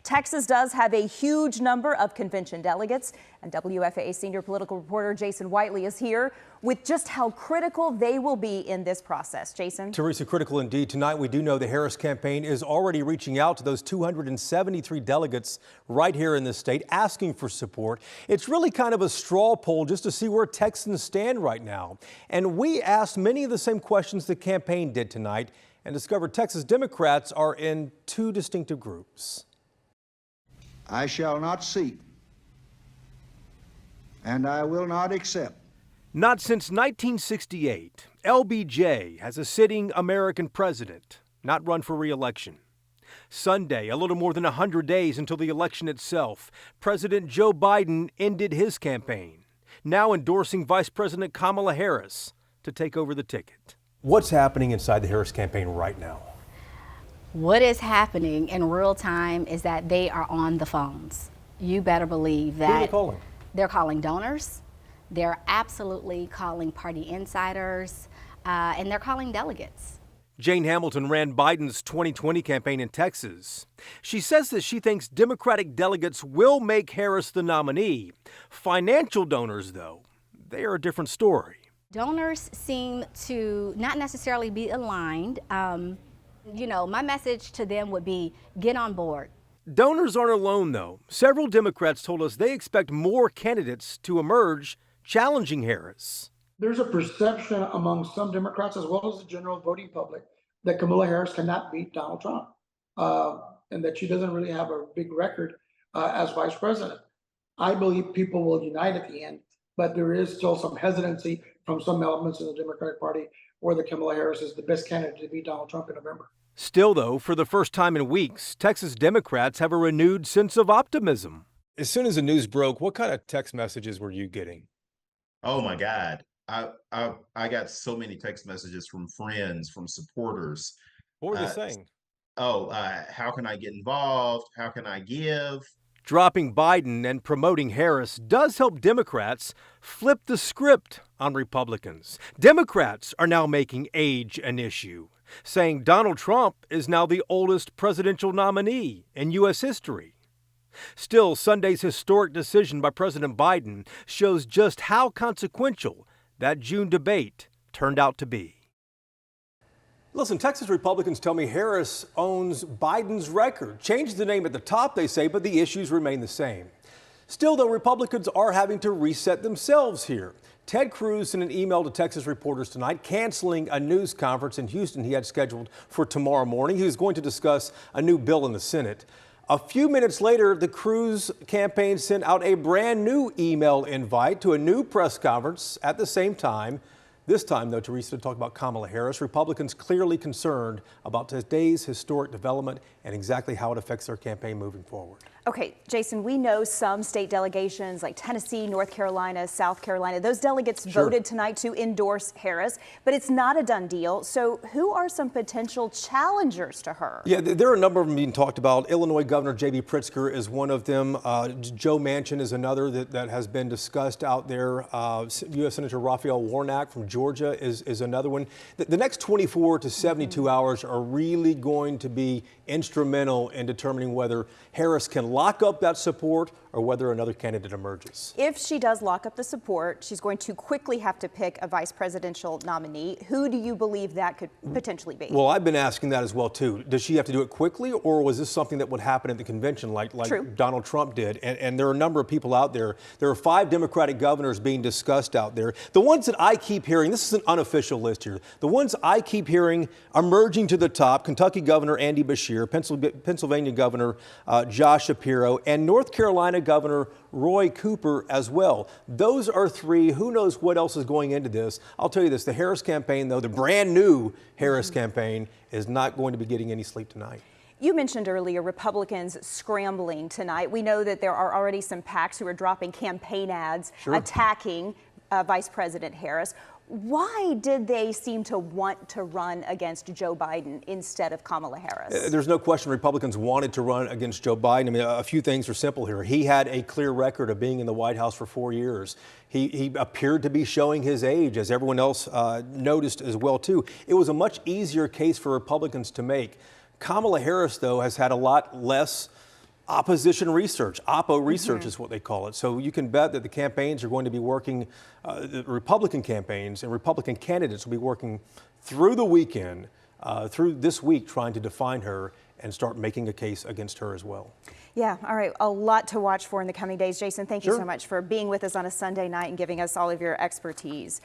Texas does have a huge number of convention delegates, and WFAA senior political reporter Jason Whiteley is here with just how critical they will be in this process. Jason? Teresa, critical indeed. Tonight we do know the Harris campaign is already reaching out to those 273 delegates right here in the state, asking for support. It's really kind of a straw poll just to see where Texans stand right now. And we asked many of the same questions the campaign did tonight and discovered Texas Democrats are in two distinctive groups. I shall not seek, and I will not accept. Not since 1968, LBJ has a sitting American president not run for re-election. Sunday, a little more than 100 days until the election itself, President Joe Biden ended his campaign, now endorsing Vice President Kamala Harris to take over the ticket. What's happening inside the Harris campaign right now? What is happening in real time is that they are on the phones. You better believe that. Who are they calling? They're calling donors. They're absolutely calling party insiders, and they're calling delegates. Jane Hamilton ran Biden's 2020 campaign in Texas. She says that she thinks Democratic delegates will make Harris the nominee. Financial donors, though, they are a different story. Donors seem to not necessarily be aligned. My message to them would be get on board. Donors aren't alone, though. Several Democrats told us they expect more candidates to emerge challenging Harris. There's a perception among some Democrats, as well as the general voting public, that Kamala Harris cannot beat Donald Trump, and that she doesn't really have a big record as vice president. I believe people will unite at the end, but there is still some hesitancy from some elements in the Democratic Party whether Kamala Harris is the best candidate to beat Donald Trump in November. Still, though, for the first time in weeks, Texas Democrats have a renewed sense of optimism. As soon as the news broke, what kind of text messages were you getting? Oh my God. I got so many text messages from friends, from supporters. What were they saying? How can I get involved? How can I give? Dropping Biden and promoting Harris does help Democrats flip the script on Republicans. Democrats are now making age an issue, saying Donald Trump is now the oldest presidential nominee in U.S. history. Still, Sunday's historic decision by President Biden shows just how consequential that June debate turned out to be. Listen, Texas Republicans tell me Harris owns Biden's record. Changed the name at the top, they say, but the issues remain the same. Still, though, Republicans are having to reset themselves here. Ted Cruz sent an email to Texas reporters tonight, canceling a news conference in Houston he had scheduled for tomorrow morning. He was going to discuss a new bill in the Senate. A few minutes later, the Cruz campaign sent out a brand new email invite to a new press conference at the same time. This time, though, Teresa, to talk about Kamala Harris. Republicans clearly concerned about today's historic development and exactly how it affects their campaign moving forward. Okay, Jason, we know some state delegations like Tennessee, North Carolina, South Carolina, those delegates voted tonight to endorse Harris, but it's not a done deal. So who are some potential challengers to her? Yeah, there are a number of them being talked about. Illinois Governor J.B. Pritzker is one of them. Joe Manchin is another that has been discussed out there. U.S. Senator Raphael Warnock from Georgia is another one. The next 24 to 72 hours are really going to be instrumental in determining whether Harris can lock up that support or whether another candidate emerges. If she does lock up the support, she's going to quickly have to pick a vice presidential nominee. Who do you believe that could potentially be? Well, I've been asking that as well, too. Does she have to do it quickly, or was this something that would happen at the convention like Donald Trump did? And there are a number of people out there. There are 5 Democratic governors being discussed out there. The ones that I keep hearing, this is an unofficial list here, the ones I keep hearing emerging to the top: Kentucky Governor Andy Beshear, Pennsylvania Governor Josh Shapiro, and North Carolina Governor Roy Cooper as well. Those are 3. Who knows what else is going into this? I'll tell you this, the Harris campaign, though, the brand new Harris campaign, is not going to be getting any sleep tonight. You mentioned earlier Republicans scrambling tonight. We know that there are already some PACs who are dropping campaign ads attacking Vice President Harris. Why did they seem to want to run against Joe Biden instead of Kamala Harris? There's no question Republicans wanted to run against Joe Biden. I mean, a few things are simple here. He had a clear record of being in the White House for 4 years. He appeared to be showing his age, as everyone else noticed as well, too. It was a much easier case for Republicans to make. Kamala Harris, though, has had a lot less opposition research. Oppo research is what they call it. So you can bet that the campaigns are going to be working, the Republican campaigns and Republican candidates will be working through the weekend, through this week, trying to define her and start making a case against her as well. Yeah, all right, a lot to watch for in the coming days. Jason, thank you Sure. so much for being with us on a Sunday night and giving us all of your expertise.